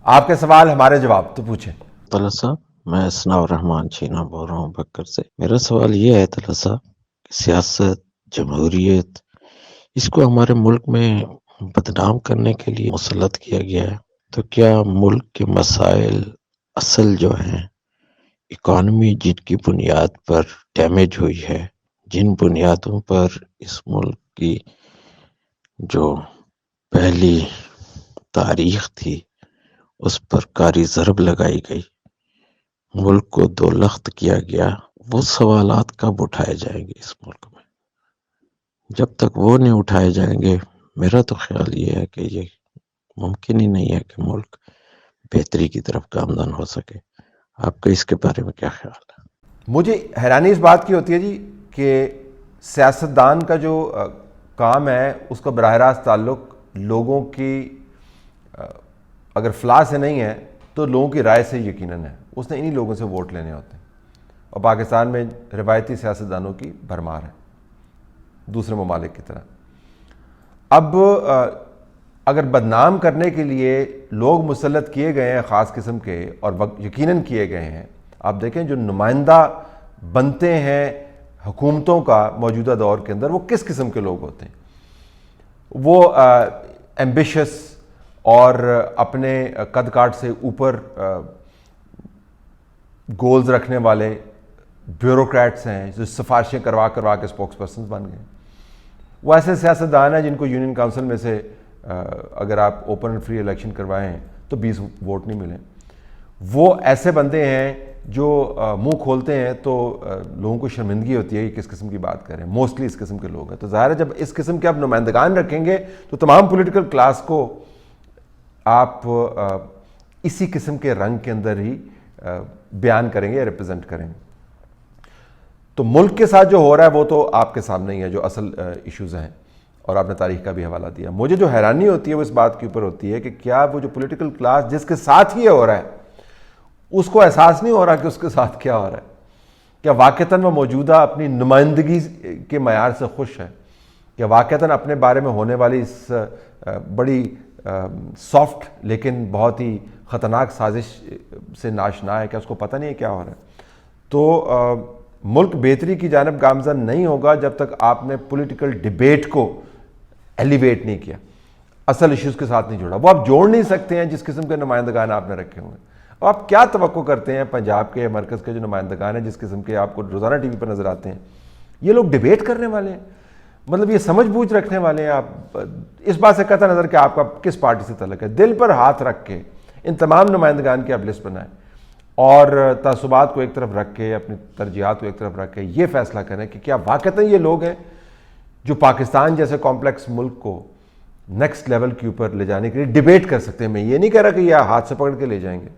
آپ کے سوال ہمارے جواب، تو پوچھیں۔ طلعت صاحب، میں ثناء الرحمان چینا بول رہا ہوں بکر سے۔ میرا سوال یہ ہے طلعت صاحب کہ سیاست، جمہوریت، اس کو ہمارے ملک میں بدنام کرنے کے لیے مسلط کیا گیا ہے، تو کیا ملک کے مسائل اصل جو ہیں، اکانومی جن کی بنیاد پر ڈیمیج ہوئی ہے، جن بنیادوں پر اس ملک کی جو پہلی تاریخ تھی اس پر کاری ضرب لگائی گئی، ملک کو دو لخت کیا گیا، وہ سوالات کب اٹھائے جائیں گے اس ملک میں؟ جب تک وہ نہیں اٹھائے جائیں گے، میرا تو خیال یہ ہے کہ یہ ممکن ہی نہیں ہے کہ ملک بہتری کی طرف گامزن ہو سکے۔ آپ کا اس کے بارے میں کیا خیال ہے؟ مجھے حیرانی اس بات کی ہوتی ہے جی کہ سیاستدان کا جو کام ہے اس کا براہ راست تعلق لوگوں کی اگر فلاح سے نہیں ہے تو لوگوں کی رائے سے یقیناً ہے، اس نے انہی لوگوں سے ووٹ لینے ہوتے ہیں، اور پاکستان میں روایتی سیاستدانوں کی بھرمار ہے دوسرے ممالک کی طرح۔ اب اگر بدنام کرنے کے لیے لوگ مسلط کیے گئے ہیں خاص قسم کے، اور یقیناً کیے گئے ہیں، آپ دیکھیں جو نمائندہ بنتے ہیں حکومتوں کا موجودہ دور کے اندر وہ کس قسم کے لوگ ہوتے ہیں؟ وہ ایمبیشس اور اپنے قد کاٹ سے اوپر گولز رکھنے والے بیوروکریٹس ہیں جو سفارشیں کروا کے سپوکس پرسنز بن گئے۔ وہ ایسے سیاستدان ہیں جن کو یونین کونسل میں سے اگر آپ اوپن اینڈ فری الیکشن کروائیں تو 20 ووٹ نہیں ملیں۔ وہ ایسے بندے ہیں جو منہ کھولتے ہیں تو لوگوں کو شرمندگی ہوتی ہے کہ کس قسم کی بات کریں، موسٹلی اس قسم کے لوگ ہیں۔ تو ظاہر ہے جب اس قسم کے آپ نمائندگان رکھیں گے تو تمام پولیٹیکل کلاس کو آپ اسی قسم کے رنگ کے اندر ہی بیان کریں گے یا ریپرزینٹ کریں گے۔ تو ملک کے ساتھ جو ہو رہا ہے وہ تو آپ کے سامنے ہی ہے، جو اصل ایشوز ہیں، اور آپ نے تاریخ کا بھی حوالہ دیا۔ مجھے جو حیرانی ہوتی ہے وہ اس بات کے اوپر ہوتی ہے کہ کیا وہ جو پولیٹیکل کلاس جس کے ساتھ یہ ہو رہا ہے اس کو احساس نہیں ہو رہا کہ اس کے ساتھ کیا ہو رہا ہے؟ کیا واقعتاً وہ موجودہ اپنی نمائندگی کے معیار سے خوش ہے؟ کیا واقعتاً اپنے بارے میں ہونے والی اس بڑی سافٹ لیکن بہت ہی خطرناک سازش سے ناشنا ہے؟ کہ اس کو پتہ نہیں ہے کیا ہو رہا ہے؟ تو ملک بہتری کی جانب گامزن نہیں ہوگا جب تک آپ نے پولیٹیکل ڈیبیٹ کو ایلیویٹ نہیں کیا، اصل ایشوز کے ساتھ نہیں جوڑا۔ وہ آپ جوڑ نہیں سکتے ہیں جس قسم کے نمائندگان آپ نے رکھے ہوئے ہیں۔ آپ کیا توقع کرتے ہیں پنجاب کے مرکز کے جو نمائندگان ہیں جس قسم کے آپ کو روزانہ ٹی وی پر نظر آتے ہیں، یہ لوگ ڈیبیٹ کرنے والے ہیں؟ مطلب یہ سمجھ بوجھ رکھنے والے ہیں؟ آپ اس بات سے قطع نظر کہ آپ کا کس پارٹی سے تعلق ہے، دل پر ہاتھ رکھ کے ان تمام نمائندگان کی آپ لسٹ بنائیں اور تعصبات کو ایک طرف رکھ کے، اپنی ترجیحات کو ایک طرف رکھ کے یہ فیصلہ کریں کہ کیا واقعتاً یہ لوگ ہیں جو پاکستان جیسے کمپلیکس ملک کو نیکسٹ لیول کے اوپر لے جانے کے لیے ڈیبیٹ کر سکتے ہیں۔ میں یہ نہیں کہہ رہا کہ یہ ہاتھ سے پکڑ کے لے جائیں گے،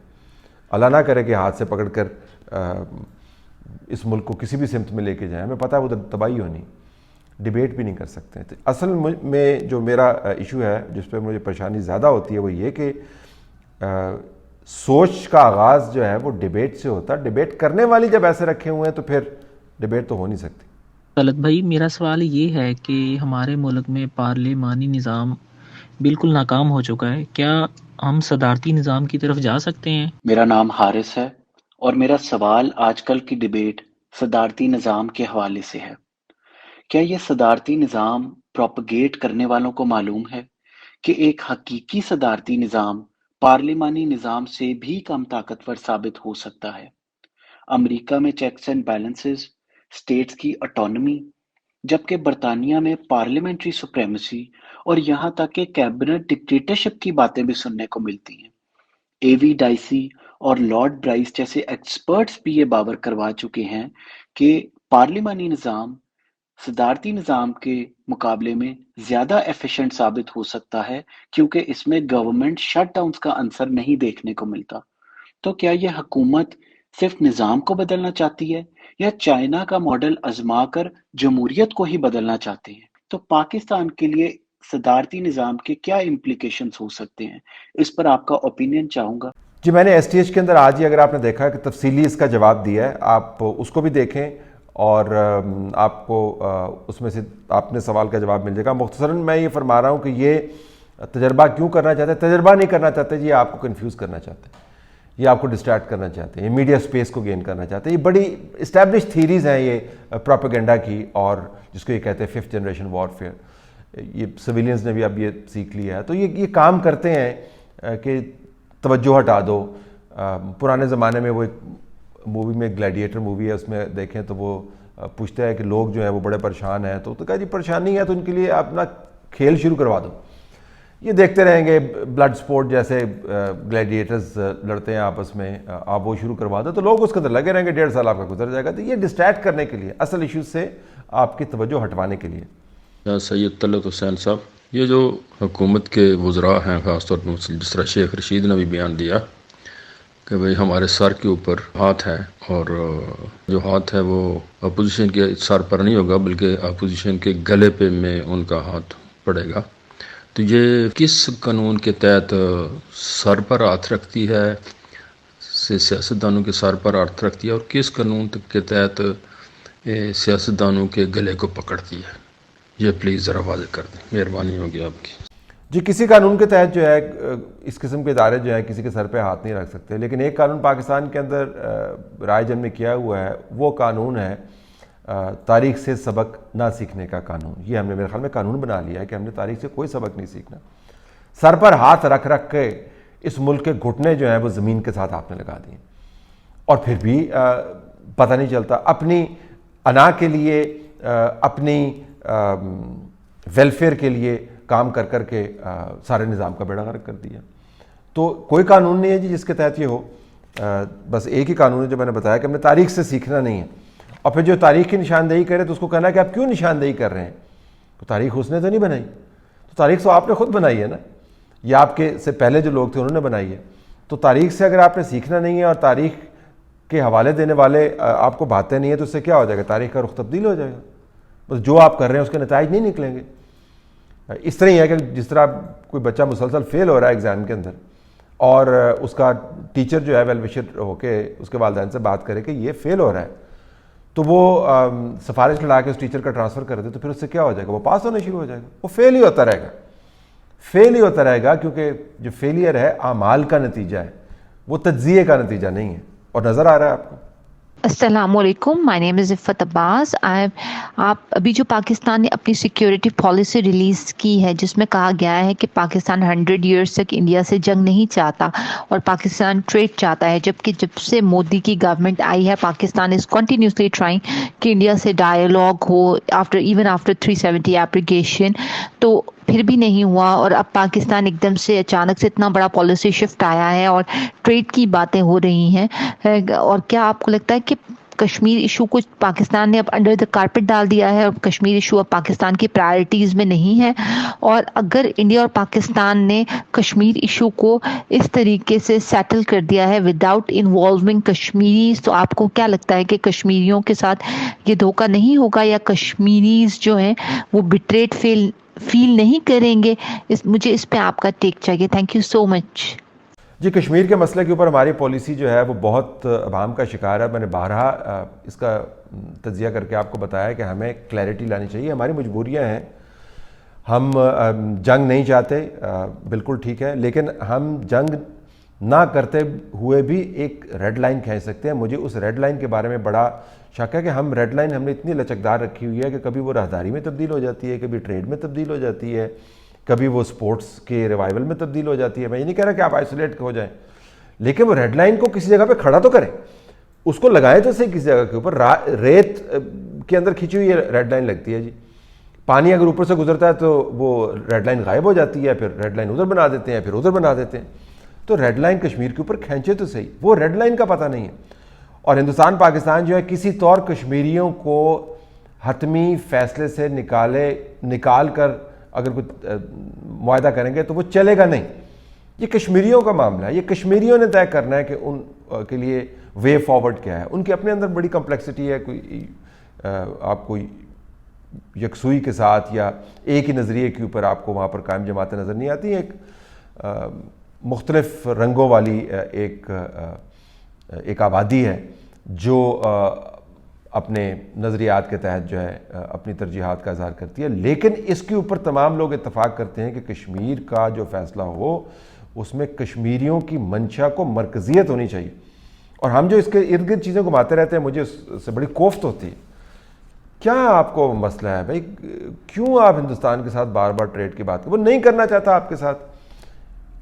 اللہ نہ کرے کہ ہاتھ سے پکڑ کر اس ملک کو کسی بھی سمت میں لے کے جائیں، ہمیں پتہ ہے ادھر تباہی ہونی، ڈیبیٹ بھی نہیں کر سکتے۔ تو اصل میں جو میرا ایشو ہے جس پہ مجھے پریشانی زیادہ ہوتی ہے وہ یہ کہ سوچ کا آغاز جو ہے وہ ڈیبیٹ سے ہوتا ہے، ڈیبیٹ کرنے والی جب ایسے رکھے ہوئے ہیں تو پھر ڈیبیٹ تو ہو نہیں سکتی۔ طلعت بھائی، میرا سوال یہ ہے کہ ہمارے ملک میں پارلیمانی نظام بالکل ناکام ہو چکا ہے، کیا ہم صدارتی نظام کی طرف جا سکتے ہیں؟ میرا نام حارث ہے اور میرا سوال آج کل کی ڈیبیٹ صدارتی نظام کے حوالے سے ہے۔ کیا یہ صدارتی نظام پروپگیٹ کرنے والوں کو معلوم ہے کہ ایک حقیقی صدارتی نظام پارلیمانی نظام سے بھی کم طاقتور ثابت ہو سکتا ہے؟ امریکہ میں چیکس اینڈ بیلنسز، اسٹیٹس کی اٹانومی، جبکہ برطانیہ میں پارلیمنٹری سپریمیسی اور یہاں تک کہ کیبنٹ ڈکٹیٹرشپ کی باتیں بھی سننے کو ملتی ہیں۔ اے وی ڈائسی اور لارڈ برائس جیسے ایکسپرٹس بھی یہ باور کروا چکے ہیں کہ پارلیمانی نظام صدارتی نظام کے مقابلے میں زیادہ ایفیشنٹ ثابت ہو سکتا ہے کیونکہ اس میں گورنمنٹ شٹ ڈاؤنز کا عنصر نہیں دیکھنے کو ملتا۔ تو کیا یہ حکومت صرف نظام کو بدلنا چاہتی ہے یا چائنا کا ماڈل آزما کر جمہوریت کو ہی بدلنا چاہتے ہیں؟ تو پاکستان کے لیے صدارتی نظام کے کیا امپلیکیشنز ہو سکتے ہیں؟ اس پر آپ کا اوپینین چاہوں گا۔ جی، میں نے ایس ٹی ایچ کے اندر آج ہی اگر آپ نے دیکھا ہے کہ تفصیلی اس کا جواب دیا ہے، آپ اس کو بھی دیکھیں اور آپ کو اس میں سے آپ نے سوال کا جواب مل جائے گا۔ مختصراً میں یہ فرما رہا ہوں کہ یہ تجربہ کیوں کرنا چاہتے ہیں؟ تجربہ نہیں کرنا چاہتے جی، آپ کو کنفیوز کرنا چاہتے ہیں، یہ آپ کو ڈسٹریکٹ کرنا چاہتے ہیں، یہ میڈیا سپیس کو گین کرنا چاہتے ہیں. یہ بڑی اسٹیبلش تھیریز ہیں یہ پروپیگنڈا کی، اور جس کو یہ کہتے ہیں 5th جنریشن وارفیئر. یہ سویلینز نے بھی اب یہ سیکھ لیا ہے. تو یہ کام کرتے ہیں کہ توجہ ہٹا دو. پرانے زمانے میں وہ ایک مووی میں گلیڈیٹر مووی ہے، اس میں دیکھیں تو وہ پوچھتا ہے کہ لوگ جو ہیں وہ بڑے پریشان ہیں، تو کہا جی پریشانی ہے تو ان کے لیے اپنا کھیل شروع کروا دو، یہ دیکھتے رہیں گے بلڈ سپورٹ جیسے گلیڈیٹرز لڑتے ہیں آپس میں، آپ وہ شروع کروا دو تو لوگ اس کے اندر لگے رہیں گے، 1.5 سال آپ کا گزر جائے گا. تو یہ ڈسٹریکٹ کرنے کے لیے، اصل ایشوز سے آپ کی توجہ ہٹوانے کے لیے. سید طلعت حسین صاحب، یہ جو حکومت کے وزراء ہیں، خاص طور پر جس طرح شیخ رشید نے بھی بیان دیا کہ بھئی ہمارے سر کے اوپر ہاتھ ہے، اور جو ہاتھ ہے وہ اپوزیشن کے سر پر نہیں ہوگا بلکہ اپوزیشن کے گلے پہ میں ان کا ہاتھ پڑے گا. تو یہ کس قانون کے تحت سر پر ہاتھ رکھتی ہے، سیاستدانوں کے سر پر ہاتھ رکھتی ہے، اور کس قانون کے تحت سیاستدانوں کے گلے کو پکڑتی ہے؟ یہ پلیز ذرا واضح کر دیں، مہربانی ہوگی آپ کی. جی کسی قانون کے تحت جو ہے اس قسم کے ادارے جو ہیں کسی کے سر پہ ہاتھ نہیں رکھ سکتے، لیکن ایک قانون پاکستان کے اندر رائے جن میں کیا ہوا ہے، وہ قانون ہے تاریخ سے سبق نہ سیکھنے کا قانون. یہ ہم نے میرے خیال میں قانون بنا لیا ہے کہ ہم نے تاریخ سے کوئی سبق نہیں سیکھنا. سر پر ہاتھ رکھ رکھ کے اس ملک کے گھٹنے جو ہیں وہ زمین کے ساتھ آپ نے لگا دیے، اور پھر بھی پتہ نہیں چلتا. اپنی انا کے لیے، اپنی ویلفیئر کے لیے کام کر کر کے سارے نظام کا بیڑا غرق کر دیا. تو کوئی قانون نہیں ہے جی جس کے تحت یہ ہو. بس ایک ہی قانون ہے جو میں نے بتایا کہ ہم نے تاریخ سے سیکھنا نہیں ہے. اور پھر جو تاریخ کی نشاندہی کرے تو اس کو کہنا ہے کہ آپ کیوں نشاندہی کر رہے ہیں؟ تو تاریخ اس نے تو نہیں بنائی، تو تاریخ تو آپ نے خود بنائی ہے نا، یا آپ کے سے پہلے جو لوگ تھے انہوں نے بنائی ہے. تو تاریخ سے اگر آپ نے سیکھنا نہیں ہے اور تاریخ کے حوالے دینے والے آپ کو باتیں نہیں ہیں، تو اس سے کیا ہو جائے گا؟ تاریخ کا رخ تبدیل ہو جائے گا. بس جو آپ کر رہے ہیں اس کے نتائج نہیں نکلیں گے. اس طرح ہی ہے کہ جس طرح کوئی بچہ مسلسل فیل ہو رہا ہے ایگزام کے اندر، اور اس کا ٹیچر جو ہے ویل وشر ہو کے اس کے والدین سے بات کرے کہ یہ فیل ہو رہا ہے، تو وہ سفارش لڑا کے اس ٹیچر کا ٹرانسفر کر دے، تو پھر اس سے کیا ہو جائے گا؟ وہ پاس ہونا شروع ہو جائے گا. وہ فیل ہی ہوتا رہے گا، فیل ہی ہوتا رہے گا، کیونکہ جو فیلئر ہے اعمال کا نتیجہ ہے، وہ تجزیے کا نتیجہ نہیں ہے. اور نظر آ رہا ہے آپ کو. السلام علیکم، مائی نیم از عفت عباس. آپ ابھی جو پاکستان نے اپنی سیکیورٹی پالیسی ریلیز کی ہے جس میں کہا گیا ہے کہ پاکستان 100 ایئرس تک انڈیا سے جنگ نہیں چاہتا اور پاکستان ٹریڈ چاہتا ہے، جبکہ جب سے مودی کی گورنمنٹ آئی ہے پاکستان از کنٹینیوسلی ٹرائنگ کہ انڈیا سے ڈائیلاگ ہو ایون آفٹر 370 ایپلیکیشن، تو پھر بھی نہیں ہوا. اور اب پاکستان ایک دم سے اچانک سے اتنا بڑا پالیسی شفٹ آیا ہے اور ٹریڈ کی باتیں ہو رہی ہیں. اور کیا آپ کو لگتا ہے کہ کشمیر ایشو کو پاکستان نے اب انڈر دا کارپٹ ڈال دیا ہے اور کشمیر ایشو اب پاکستان کی پرائرٹیز میں نہیں ہے؟ اور اگر انڈیا اور پاکستان نے کشمیر ایشو کو اس طریقے سے سیٹل کر دیا ہے وداؤٹ انوالونگ کشمیریز، تو آپ کو کیا لگتا ہے کہ کشمیریوں کے ساتھ یہ دھوکہ نہیں ہوگا، یا کشمیریز جو ہیں وہ بٹریٹ فیل نہیں کریں گے؟ مجھے اس پہ آپ کا ٹیک چاہیے. تھینک یو سو مچ. جی کشمیر کے مسئلے کے اوپر ہماری پالیسی جو ہے وہ بہت ابہام کا شکار ہے. میں نے بارہا اس کا تجزیہ کر کے آپ کو بتایا کہ ہمیں کلیئرٹی لانی چاہیے. ہماری مجبوریاں ہیں، ہم جنگ نہیں چاہتے، بالکل ٹھیک ہے، لیکن ہم جنگ نہ کرتے ہوئے بھی ایک ریڈ لائن کھینچ سکتے ہیں. مجھے اس ریڈ لائن کے بارے میں بڑا شک ہے کہ ہم ریڈ لائن ہم نے اتنی لچکدار رکھی ہوئی ہے کہ کبھی وہ راہداری میں تبدیل ہو جاتی ہے، کبھی ٹریڈ میں تبدیل ہو جاتی ہے، کبھی وہ سپورٹس کے ریوائول میں تبدیل ہو جاتی ہے. میں یہ نہیں کہہ رہا کہ آپ آئسولیٹ ہو جائیں، لیکن وہ ریڈ لائن کو کسی جگہ پہ کھڑا تو کریں، اس کو لگائیں تو صحیح کسی جگہ کے اوپر. ریت کے اندر کھینچی ہوئی ریڈ لائن لگتی ہے جی. پانی اگر اوپر سے گزرتا ہے تو وہ ریڈ لائن غائب ہو جاتی ہے، پھر ریڈ لائن ادھر بنا دیتے ہیں، پھر ادھر بنا دیتے ہیں. تو ریڈ لائن کشمیر کے اوپر کھینچے تو صحیح، وہ ریڈ لائن کا پتہ نہیں ہے. اور ہندوستان پاکستان جو ہے کسی طور کشمیریوں کو حتمی فیصلے سے نکال کر اگر کوئی معاہدہ کریں گے تو وہ چلے گا نہیں. یہ کشمیریوں کا معاملہ ہے، یہ کشمیریوں نے طے کرنا ہے کہ ان کے لیے وے فارورڈ کیا ہے. ان کے اپنے اندر بڑی کمپلیکسٹی ہے. کوئی آپ کوئی یکسوئی کے ساتھ یا ایک ہی نظریے کے اوپر آپ کو وہاں پر قائم جماعتیں نظر نہیں آتی. ایک مختلف رنگوں والی ایک آبادی ہے جو اپنے نظریات کے تحت جو ہے اپنی ترجیحات کا اظہار کرتی ہے، لیکن اس کے اوپر تمام لوگ اتفاق کرتے ہیں کہ کشمیر کا جو فیصلہ ہو اس میں کشمیریوں کی منشا کو مرکزیت ہونی چاہیے. اور ہم جو اس کے ارد گرد چیزیں گھماتے رہتے ہیں، مجھے اس سے بڑی کوفت ہوتی ہے. کیا آپ کو مسئلہ ہے بھائی؟ کیوں آپ ہندوستان کے ساتھ بار بار ٹریڈ کی بات کریں؟ وہ نہیں کرنا چاہتا آپ کے ساتھ،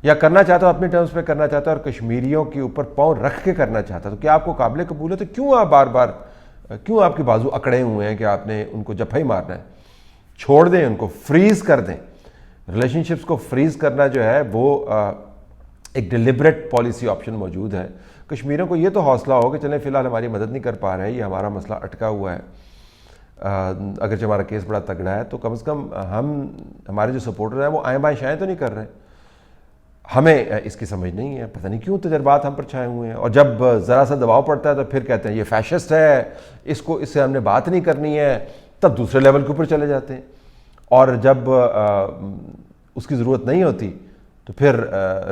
یا کرنا چاہتا اپنی ٹرمز پہ کرنا چاہتا ہے اور کشمیریوں کے اوپر پاؤں رکھ کے کرنا چاہتا. تو کیا آپ کو قابل قبول ہے؟ تو کیوں آپ بار بار، کیوں آپ کے بازو اکڑے ہوئے ہیں کہ آپ نے ان کو جفا ہی مارنا ہے؟ چھوڑ دیں ان کو، فریز کر دیں. ریلیشن شپس کو فریز کرنا جو ہے وہ ایک ڈیلیبریٹ پالیسی آپشن موجود ہے. کشمیریوں کو یہ تو حوصلہ ہو کہ چلیں فی الحال ہماری مدد نہیں کر پا رہے، یہ ہمارا مسئلہ اٹکا ہوا ہے، اگرچہ ہمارا کیس بڑا تگڑا ہے، تو کم از کم ہمارے جو سپورٹر ہیں وہ آئیں بائیں شائیں تو نہیں کر رہے. ہمیں اس کی سمجھ نہیں ہے، پتہ نہیں کیوں تجربات ہم پر چھائے ہوئے ہیں، اور جب ذرا سا دباؤ پڑتا ہے تو پھر کہتے ہیں یہ فیشسٹ ہے، اس سے ہم نے بات نہیں کرنی ہے، تب دوسرے لیول کے اوپر چلے جاتے ہیں. اور جب اس کی ضرورت نہیں ہوتی تو پھر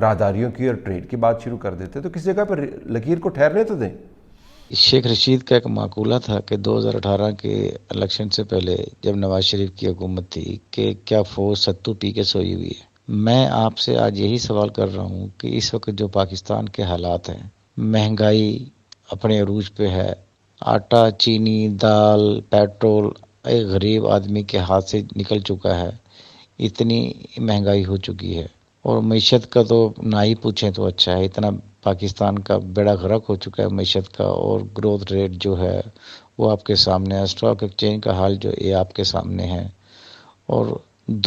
راہداریوں کی اور ٹریڈ کی بات شروع کر دیتے. تو کسی جگہ پر لکیر کو ٹھہرنے تو دیں. شیخ رشید کا ایک مقولہ تھا کہ 2018 کے الیکشن سے پہلے جب نواز شریف کی حکومت تھی کہ کیا فوج ستو پی کے سوئی ہوئی ہے. میں آپ سے آج یہی سوال کر رہا ہوں کہ اس وقت جو پاکستان کے حالات ہیں، مہنگائی اپنے عروج پہ ہے، آٹا، چینی، دال، پیٹرول ایک غریب آدمی کے ہاتھ سے نکل چکا ہے. اتنی مہنگائی ہو چکی ہے، اور معیشت کا تو نہ ہی پوچھیں تو اچھا ہے. اتنا پاکستان کا بیڑا غرق ہو چکا ہے معیشت کا، اور گروتھ ریٹ جو ہے وہ آپ کے سامنے ہے. اسٹاک ایکسچینج کا حال جو یہ آپ کے سامنے ہے، اور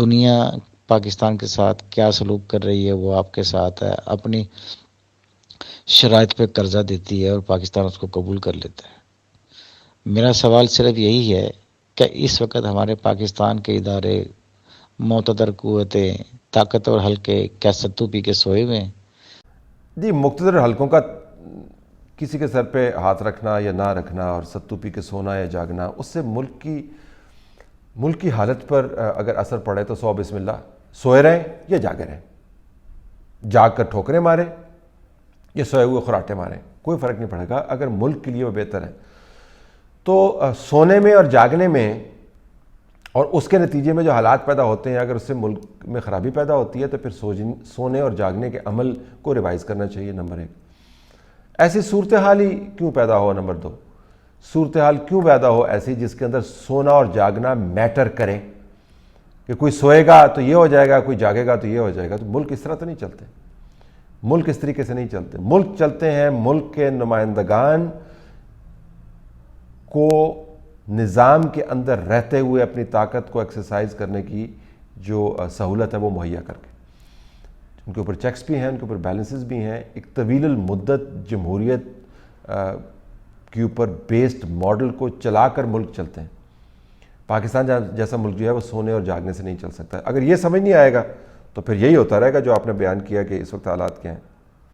دنیا پاکستان کے ساتھ کیا سلوک کر رہی ہے وہ آپ کے ساتھ ہے. اپنی شرائط پہ قرضہ دیتی ہے اور پاکستان اس کو قبول کر لیتا ہے. میرا سوال صرف یہی ہے کہ اس وقت ہمارے پاکستان کے ادارے، معتبر قوتیں، طاقتور حلقے کیا ستو پی کے سوئے ہوئے ہیں؟ جی، مقتدر حلقوں کا کسی کے سر پہ ہاتھ رکھنا یا نہ رکھنا اور ستو پی کے سونا یا جاگنا، اس سے ملک کی حالت پر اگر اثر پڑے تو 100 بسم اللہ. سوئے رہیں یا جاگے رہیں، جاگ کر ٹھوکریں ماریں یا سوئے ہوئے خراٹے ماریں، کوئی فرق نہیں پڑے گا اگر ملک کے لیے وہ بہتر ہے. تو سونے میں اور جاگنے میں اور اس کے نتیجے میں جو حالات پیدا ہوتے ہیں، اگر اس سے ملک میں خرابی پیدا ہوتی ہے تو پھر سونے اور جاگنے کے عمل کو ریوائز کرنا چاہیے. نمبر 1. ایسی صورتحال ہی کیوں پیدا ہو؟ نمبر 2. صورتحال کیوں پیدا ہو ایسی جس کے اندر سونا اور جاگنا میٹر کرے، کہ کوئی سوئے گا تو یہ ہو جائے گا، کوئی جاگے گا تو یہ ہو جائے گا. تو ملک اس طرح تو نہیں چلتے، ملک اس طریقے سے نہیں چلتے. ملک چلتے ہیں ملک کے نمائندگان کو نظام کے اندر رہتے ہوئے اپنی طاقت کو ایکسرسائز کرنے کی جو سہولت ہے وہ مہیا کر کے. ان کے اوپر چیکس بھی ہیں، ان کے اوپر بیلنسز بھی ہیں. ایک طویل المدت جمہوریت کے اوپر بیسڈ ماڈل کو چلا کر ملک چلتے ہیں. پاکستان جیسا ملک جو ہے وہ سونے اور جاگنے سے نہیں چل سکتا. اگر یہ سمجھ نہیں آئے گا تو پھر یہی ہوتا رہے گا جو آپ نے بیان کیا کہ اس وقت حالات کیا ہیں.